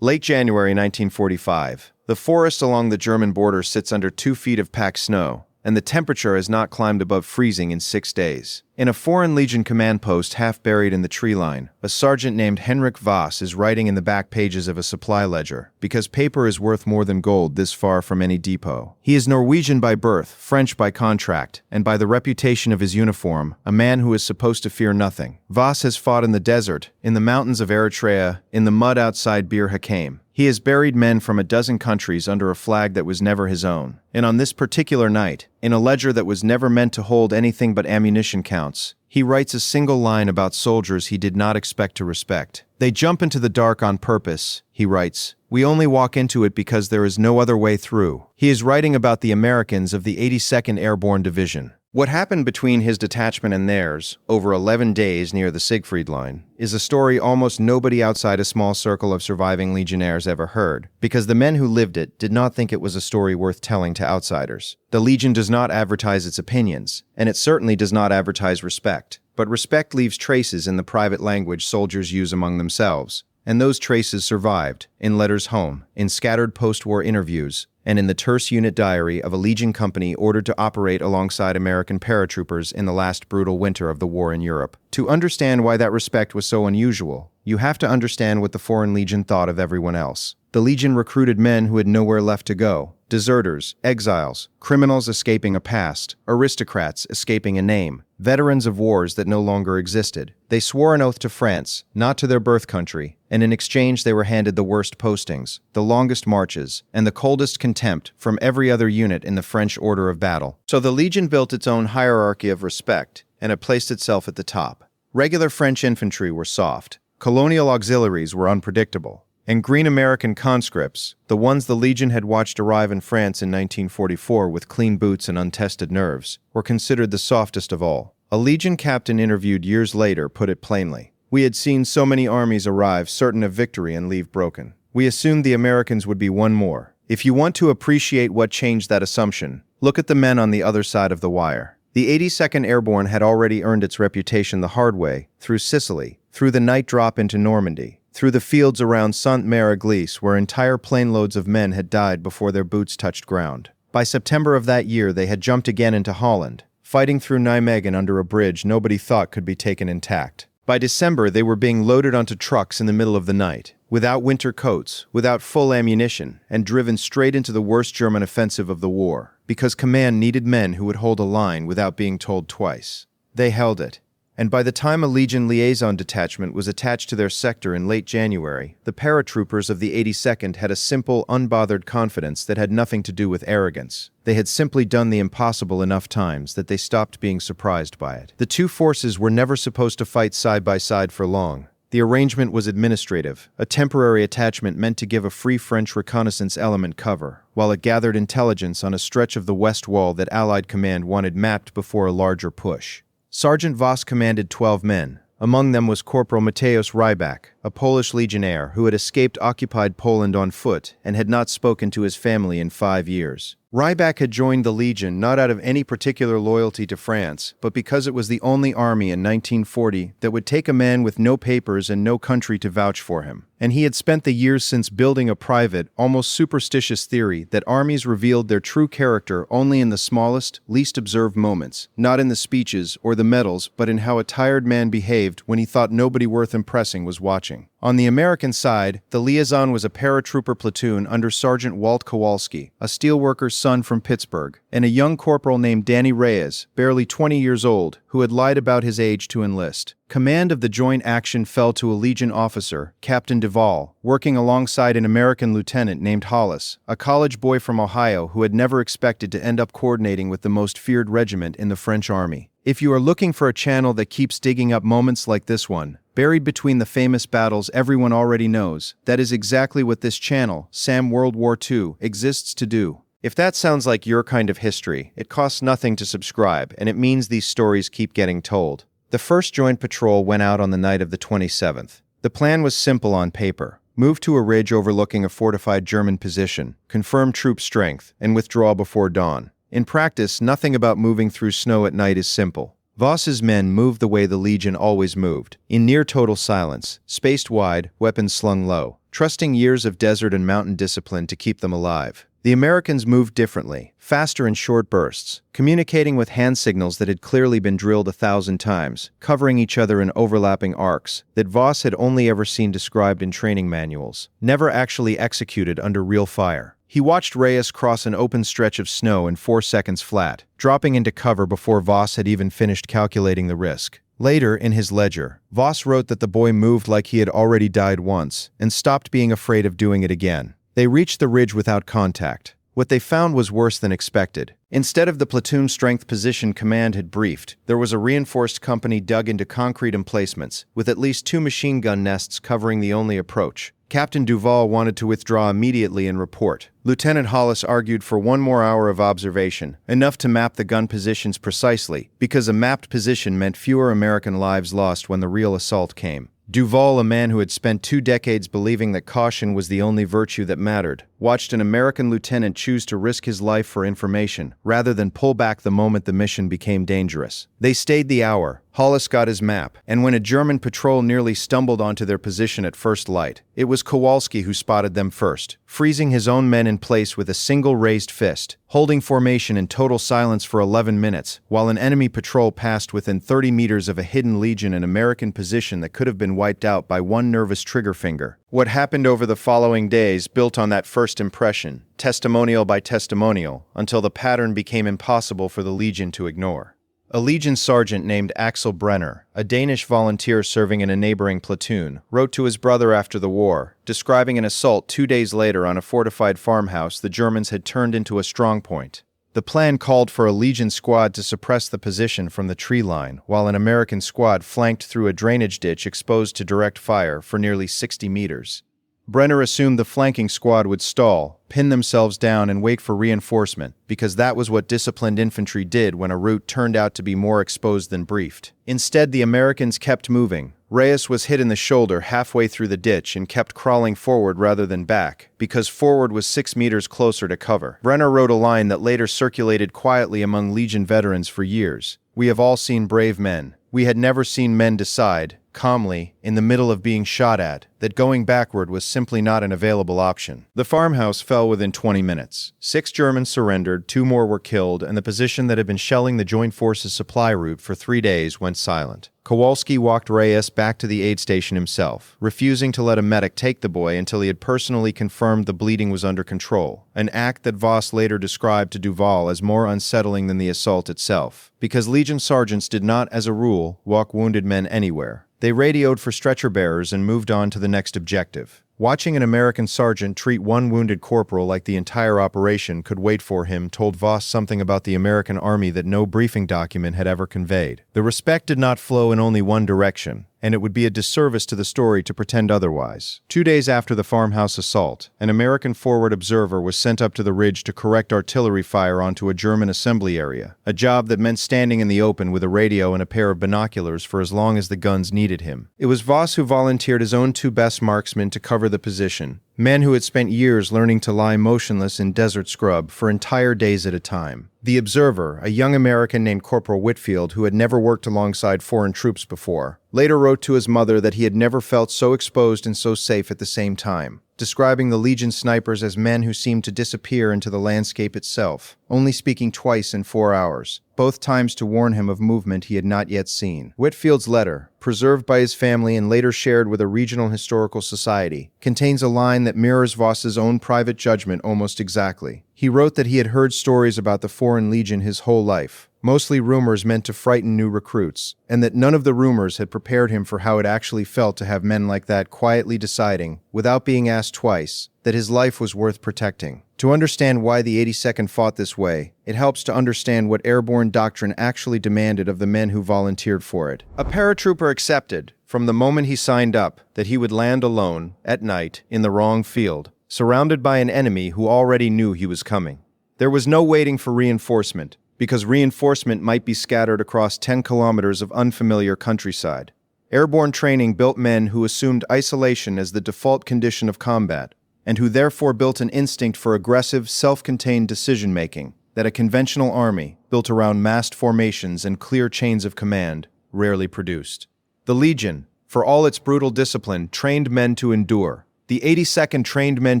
Late January 1945. The forest along the German border sits under 2 feet of packed snow, and the temperature has not climbed above freezing in 6 days. In a foreign Legion command post half buried in the tree line, a sergeant named Henrik Voss is writing in the back pages of a supply ledger, because paper is worth more than gold this far from any depot. He is Norwegian by birth, French by contract, and by the reputation of his uniform, a man who is supposed to fear nothing. Voss has fought in the desert, in the mountains of Eritrea, in the mud outside Bir Hakeim. He has buried men from a dozen countries under a flag that was never his own. And on this particular night, in a ledger that was never meant to hold anything but ammunition counts, he writes a single line about soldiers he did not expect to respect. They jump into the dark on purpose, he writes. We only walk into it because there is no other way through. He is writing about the Americans of the 82nd Airborne Division. What happened between his detachment and theirs, over 11 days near the Siegfried Line, is a story almost nobody outside a small circle of surviving Legionnaires ever heard, because the men who lived it did not think it was a story worth telling to outsiders. The Legion does not advertise its opinions, and it certainly does not advertise respect. But respect leaves traces in the private language soldiers use among themselves, and those traces survived, in letters home, in scattered post-war interviews, and in the terse unit diary of a Legion company ordered to operate alongside American paratroopers in the last brutal winter of the war in Europe. To understand why that respect was so unusual, you have to understand what the Foreign Legion thought of everyone else. The Legion recruited men who had nowhere left to go, deserters, exiles, criminals escaping a past, aristocrats escaping a name, veterans of wars that no longer existed. They swore an oath to France, not to their birth country, and in exchange they were handed the worst postings, the longest marches, and the coldest contempt from every other unit in the French order of battle. So the Legion built its own hierarchy of respect, and it placed itself at the top. Regular French infantry were soft, colonial auxiliaries were unpredictable, and green American conscripts, the ones the Legion had watched arrive in France in 1944 with clean boots and untested nerves, were considered the softest of all. A Legion captain interviewed years later put it plainly. We had seen so many armies arrive certain of victory and leave broken. We assumed the Americans would be one more. If you want to appreciate what changed that assumption, look at the men on the other side of the wire. The 82nd Airborne had already earned its reputation the hard way, through Sicily, through the night drop into Normandy, through the fields around Sainte-Mère-Église where entire planeloads of men had died before their boots touched ground. By September of that year they had jumped again into Holland, fighting through Nijmegen under a bridge nobody thought could be taken intact. By December they were being loaded onto trucks in the middle of the night, without winter coats, without full ammunition, and driven straight into the worst German offensive of the war, because command needed men who would hold a line without being told twice. They held it. And by the time a Legion liaison detachment was attached to their sector in late January, the paratroopers of the 82nd had a simple, unbothered confidence that had nothing to do with arrogance. They had simply done the impossible enough times that they stopped being surprised by it. The two forces were never supposed to fight side by side for long. The arrangement was administrative, a temporary attachment meant to give a free French reconnaissance element cover, while it gathered intelligence on a stretch of the West Wall that Allied command wanted mapped before a larger push. Sergeant Voss commanded 12 men. Among them was Corporal Mateusz Rybak, a Polish legionnaire who had escaped occupied Poland on foot and had not spoken to his family in 5 years. Rybak had joined the Legion not out of any particular loyalty to France, but because it was the only army in 1940 that would take a man with no papers and no country to vouch for him. And he had spent the years since building a private, almost superstitious theory that armies revealed their true character only in the smallest, least observed moments, not in the speeches or the medals, but in how a tired man behaved when he thought nobody worth impressing was watching. On the American side, the liaison was a paratrooper platoon under Sergeant Walt Kowalski, a steelworker's son from Pittsburgh, and a young corporal named Danny Reyes, barely 20 years old, who had lied about his age to enlist. Command of the joint action fell to a Legion officer, Captain Duval, working alongside an American lieutenant named Hollis, a college boy from Ohio who had never expected to end up coordinating with the most feared regiment in the French army. If you are looking for a channel that keeps digging up moments like this one, buried between the famous battles everyone already knows, that is exactly what this channel, Sam World War II, exists to do. If that sounds like your kind of history, it costs nothing to subscribe, and it means these stories keep getting told. The 1st Joint Patrol went out on the night of the 27th. The plan was simple on paper. Move to a ridge overlooking a fortified German position, confirm troop strength, and withdraw before dawn. In practice, nothing about moving through snow at night is simple. Voss's men moved the way the Legion always moved, in near total silence, spaced wide, weapons slung low. trusting years of desert and mountain discipline to keep them alive. The Americans moved differently, faster in short bursts, communicating with hand signals that had clearly been drilled 1,000 times, covering each other in overlapping arcs that Voss had only ever seen described in training manuals, never actually executed under real fire. He watched Reyes cross an open stretch of snow in 4 seconds flat, dropping into cover before Voss had even finished calculating the risk. Later, in his ledger, Voss wrote that the boy moved like he had already died once and stopped being afraid of doing it again. They reached the ridge without contact. What they found was worse than expected. Instead of the platoon strength position command had briefed, there was a reinforced company dug into concrete emplacements, with at least 2 machine gun nests covering the only approach. Captain Duval wanted to withdraw immediately and report. Lieutenant Hollis argued for 1 more hour of observation, enough to map the gun positions precisely, because a mapped position meant fewer American lives lost when the real assault came. Duval, a man who had spent 2 decades believing that caution was the only virtue that mattered, watched an American lieutenant choose to risk his life for information, rather than pull back the moment the mission became dangerous. They stayed the hour. Hollis got his map, and when a German patrol nearly stumbled onto their position at first light, it was Kowalski who spotted them first, freezing his own men in place with a single raised fist, holding formation in total silence for 11 minutes, while an enemy patrol passed within 30 meters of a hidden Legion and American position that could have been wiped out by one nervous trigger finger. What happened over the following days built on that first impression, testimonial by testimonial, until the pattern became impossible for the Legion to ignore. A Legion sergeant named Axel Brenner, a Danish volunteer serving in a neighboring platoon, wrote to his brother after the war, describing an assault 2 days later on a fortified farmhouse the Germans had turned into a strongpoint. The plan called for a Legion squad to suppress the position from the tree line, while an American squad flanked through a drainage ditch exposed to direct fire for nearly 60 meters. Brenner assumed the flanking squad would stall, pin themselves down and wait for reinforcement, because that was what disciplined infantry did when a route turned out to be more exposed than briefed. Instead, the Americans kept moving. Reyes was hit in the shoulder halfway through the ditch and kept crawling forward rather than back, because forward was 6 meters closer to cover. Brenner wrote a line that later circulated quietly among Legion veterans for years. "We have all seen brave men. We had never seen men decide, calmly, in the middle of being shot at, that going backward was simply not an available option." The farmhouse fell within 20 minutes. 6 Germans surrendered, 2 more were killed, and the position that had been shelling the Joint Forces supply route for 3 days went silent. Kowalski walked Reyes back to the aid station himself, refusing to let a medic take the boy until he had personally confirmed the bleeding was under control, an act that Voss later described to Duval as more unsettling than the assault itself, because Legion sergeants did not, as a rule, walk wounded men anywhere. They radioed for stretcher bearers and moved on to the next objective. Watching an American sergeant treat one wounded corporal like the entire operation could wait for him told Voss something about the American army that no briefing document had ever conveyed. The respect did not flow in only one direction, and it would be a disservice to the story to pretend otherwise. 2 days after the farmhouse assault, an American forward observer was sent up to the ridge to correct artillery fire onto a German assembly area, a job that meant standing in the open with a radio and a pair of binoculars for as long as the guns needed him. It was Voss who volunteered his own 2 best marksmen to cover the position, men who had spent years learning to lie motionless in desert scrub for entire days at a time. The observer, a young American named Corporal Whitfield who had never worked alongside foreign troops before, later wrote to his mother that he had never felt so exposed and so safe at the same time, describing the Legion snipers as men who seemed to disappear into the landscape itself, only speaking twice in 4 hours, both times to warn him of movement he had not yet seen. Whitfield's letter, preserved by his family and later shared with a regional historical society, contains a line that mirrors Voss's own private judgment almost exactly. He wrote that he had heard stories about the Foreign Legion his whole life, mostly rumors meant to frighten new recruits, and that none of the rumors had prepared him for how it actually felt to have men like that quietly deciding, without being asked twice, that his life was worth protecting. To understand why the 82nd fought this way, it helps to understand what airborne doctrine actually demanded of the men who volunteered for it. A paratrooper accepted, from the moment he signed up, that he would land alone, at night, in the wrong field, surrounded by an enemy who already knew he was coming. There was no waiting for reinforcement, because reinforcement might be scattered across 10 kilometers of unfamiliar countryside. Airborne training built men who assumed isolation as the default condition of combat, and who therefore built an instinct for aggressive, self-contained decision-making that a conventional army, built around massed formations and clear chains of command, rarely produced. The Legion, for all its brutal discipline, trained men to endure, The 82nd trained men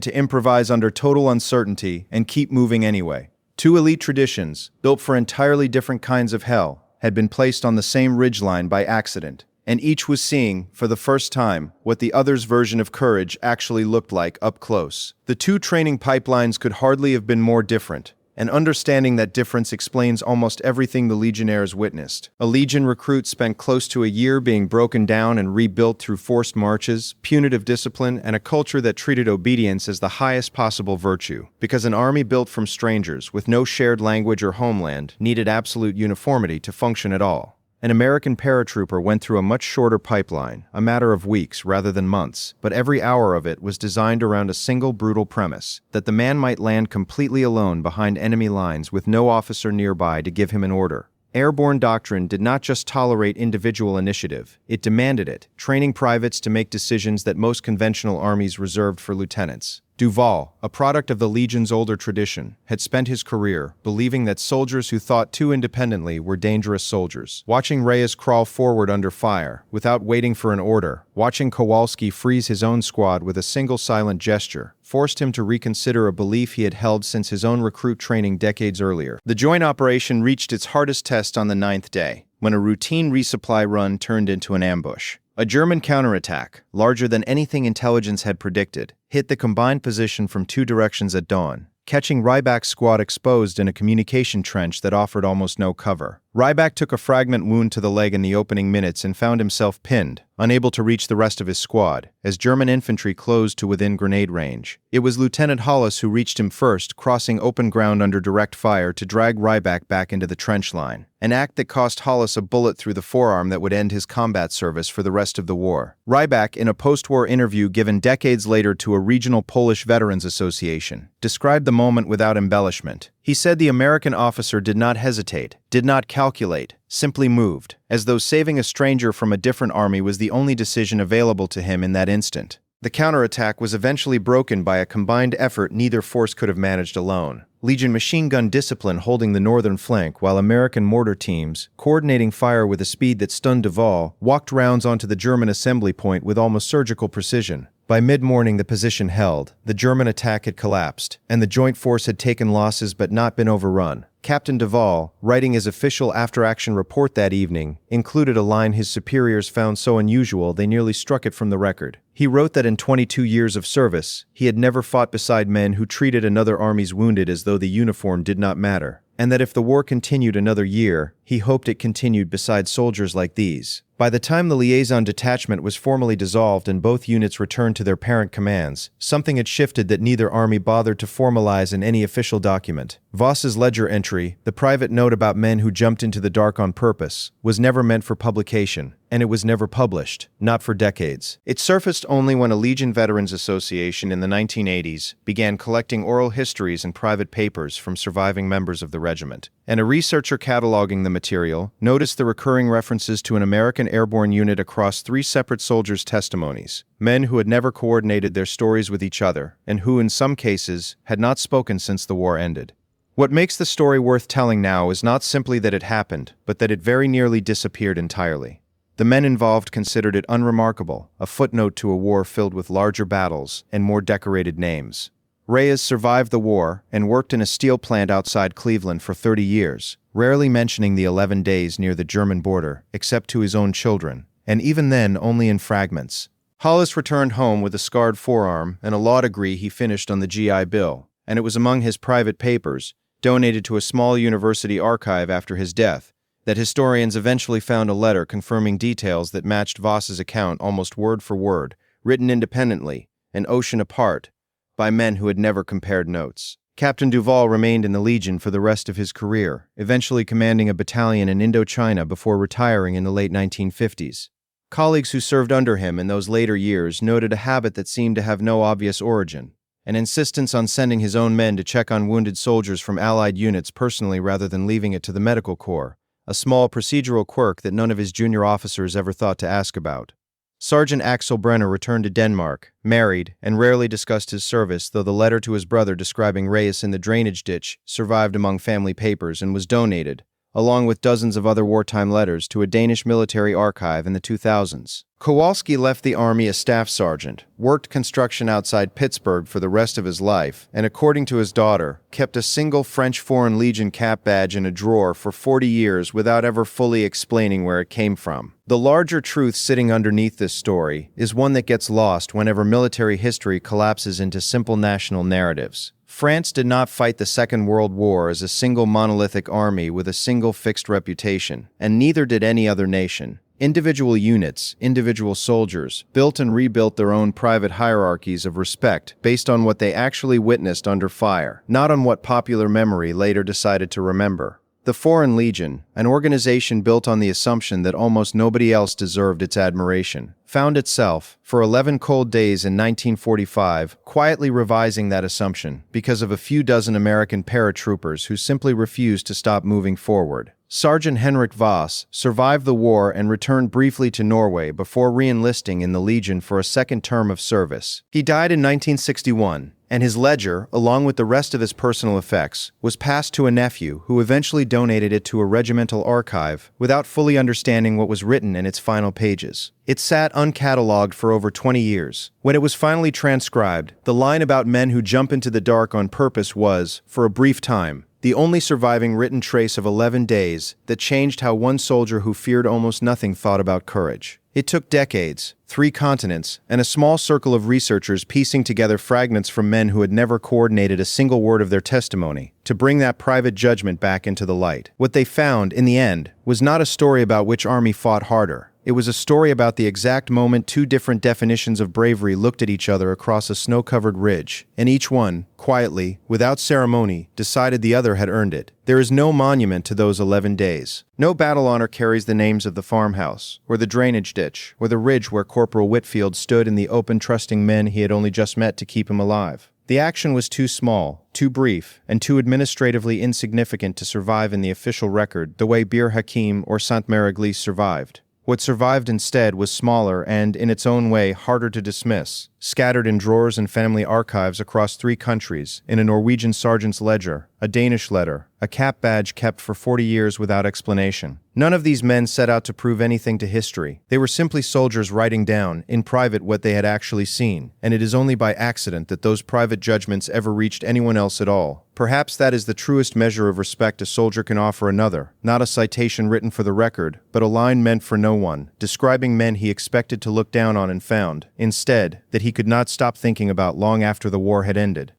to improvise under total uncertainty and keep moving anyway. Two elite traditions, built for entirely different kinds of hell, had been placed on the same ridgeline by accident, and each was seeing, for the first time, what the other's version of courage actually looked like up close. The two training pipelines could hardly have been more different, and understanding that difference explains almost everything the Legionnaires witnessed. A Legion recruit spent close to a year being broken down and rebuilt through forced marches, punitive discipline, and a culture that treated obedience as the highest possible virtue, because an army built from strangers, with no shared language or homeland, needed absolute uniformity to function at all. An American paratrooper went through a much shorter pipeline, a matter of weeks rather than months, but every hour of it was designed around a single brutal premise, that the man might land completely alone behind enemy lines with no officer nearby to give him an order. Airborne Doctrine did not just tolerate individual initiative, it demanded it, training privates to make decisions that most conventional armies reserved for lieutenants. Duval, a product of the Legion's older tradition, had spent his career believing that soldiers who thought too independently were dangerous soldiers. Watching Reyes crawl forward under fire, without waiting for an order, watching Kowalski freeze his own squad with a single silent gesture, forced him to reconsider a belief he had held since his own recruit training decades earlier. The joint operation reached its hardest test on the 9th day, when a routine resupply run turned into an ambush. A German counterattack, larger than anything intelligence had predicted, hit the combined position from two directions at dawn, catching Rybak's squad exposed in a communication trench that offered almost no cover. Rybak took a fragment wound to the leg in the opening minutes and found himself pinned, unable to reach the rest of his squad, as German infantry closed to within grenade range. It was Lieutenant Hollis who reached him first, crossing open ground under direct fire to drag Rybak back into the trench line, an act that cost Hollis a bullet through the forearm that would end his combat service for the rest of the war. Rybak, in a post-war interview given decades later to a regional Polish Veterans Association, described the moment without embellishment. He said the American officer did not hesitate, did not calculate, simply moved, as though saving a stranger from a different army was the only decision available to him in that instant. The counterattack was eventually broken by a combined effort neither force could have managed alone. Legion machine gun discipline holding the northern flank, while American mortar teams, coordinating fire with a speed that stunned Duval, walked rounds onto the German assembly point with almost surgical precision. By mid-morning the position held, the German attack had collapsed, and the joint force had taken losses but not been overrun. Captain Duval, writing his official after-action report that evening, included a line his superiors found so unusual they nearly struck it from the record. He wrote that in 22 years of service, he had never fought beside men who treated another army's wounded as though the uniform did not matter, and that if the war continued another year, he hoped it continued beside soldiers like these. By the time the liaison detachment was formally dissolved and both units returned to their parent commands, something had shifted that neither army bothered to formalize in any official document. Voss's ledger entry, the private note about men who jumped into the dark on purpose, was never meant for publication, and it was never published, not for decades. It surfaced only when a Legion Veterans Association in the 1980s began collecting oral histories and private papers from surviving members of the regiment, and a researcher cataloging the material noticed the recurring references to an American airborne unit across 3 separate soldiers' testimonies, men who had never coordinated their stories with each other, and who in some cases had not spoken since the war ended. What makes the story worth telling now is not simply that it happened, but that it very nearly disappeared entirely. The men involved considered it unremarkable, a footnote to a war filled with larger battles and more decorated names. Reyes survived the war and worked in a steel plant outside Cleveland for 30 years, rarely mentioning the 11 days near the German border, except to his own children, and even then only in fragments. Hollis returned home with a scarred forearm and a law degree he finished on the GI Bill, and it was among his private papers, donated to a small university archive after his death, that historians eventually found a letter confirming details that matched Voss's account almost word for word, written independently, an ocean apart, by men who had never compared notes. Captain Duval remained in the Legion for the rest of his career, eventually commanding a battalion in Indochina before retiring in the late 1950s. Colleagues who served under him in those later years noted a habit that seemed to have no obvious origin, an insistence on sending his own men to check on wounded soldiers from Allied units personally rather than leaving it to the medical corps, a small procedural quirk that none of his junior officers ever thought to ask about. Sergeant Axel Brenner returned to Denmark, married, and rarely discussed his service, though the letter to his brother describing Reyes in the drainage ditch survived among family papers and was donated, along with dozens of other wartime letters to a Danish military archive in the 2000s. Kowalski left the army a staff sergeant, worked construction outside Pittsburgh for the rest of his life, and according to his daughter, kept a single French Foreign Legion cap badge in a drawer for 40 years without ever fully explaining where it came from. The larger truth sitting underneath this story is one that gets lost whenever military history collapses into simple national narratives. France did not fight the Second World War as a single monolithic army with a single fixed reputation, and neither did any other nation. Individual units, individual soldiers, built and rebuilt their own private hierarchies of respect based on what they actually witnessed under fire, not on what popular memory later decided to remember. The Foreign Legion, an organization built on the assumption that almost nobody else deserved its admiration, found itself, for 11 cold days in 1945, quietly revising that assumption because of a few dozen American paratroopers who simply refused to stop moving forward. Sergeant Henrik Voss survived the war and returned briefly to Norway before re-enlisting in the Legion for a second term of service. He died in 1961, and his ledger, along with the rest of his personal effects, was passed to a nephew who eventually donated it to a regimental archive without fully understanding what was written in its final pages. It sat uncatalogued for over 20 years. When it was finally transcribed, the line about men who jump into the dark on purpose was, for a brief time, the only surviving written trace of 11 days that changed how one soldier who feared almost nothing thought about courage. It took decades, 3 continents, and a small circle of researchers piecing together fragments from men who had never coordinated a single word of their testimony to bring that private judgment back into the light. What they found, in the end, was not a story about which army fought harder. It was a story about the exact moment 2 different definitions of bravery looked at each other across a snow-covered ridge, and each one, quietly, without ceremony, decided the other had earned it. There is no monument to those 11 days. No battle honor carries the names of the farmhouse, or the drainage ditch, or the ridge where Corporal Whitfield stood in the open, trusting men he had only just met to keep him alive. The action was too small, too brief, and too administratively insignificant to survive in the official record the way Bir Hakeim or Sainte-Mère-Église survived. What survived instead was smaller and, in its own way, harder to dismiss, scattered in drawers and family archives across 3 countries, in a Norwegian sergeant's ledger, a Danish letter, a cap badge kept for 40 years without explanation. None of these men set out to prove anything to history. They were simply soldiers writing down, in private, what they had actually seen, and it is only by accident that those private judgments ever reached anyone else at all. Perhaps that is the truest measure of respect a soldier can offer another, not a citation written for the record, but a line meant for no one, describing men he expected to look down on and found, instead, that he could not stop thinking about long after the war had ended.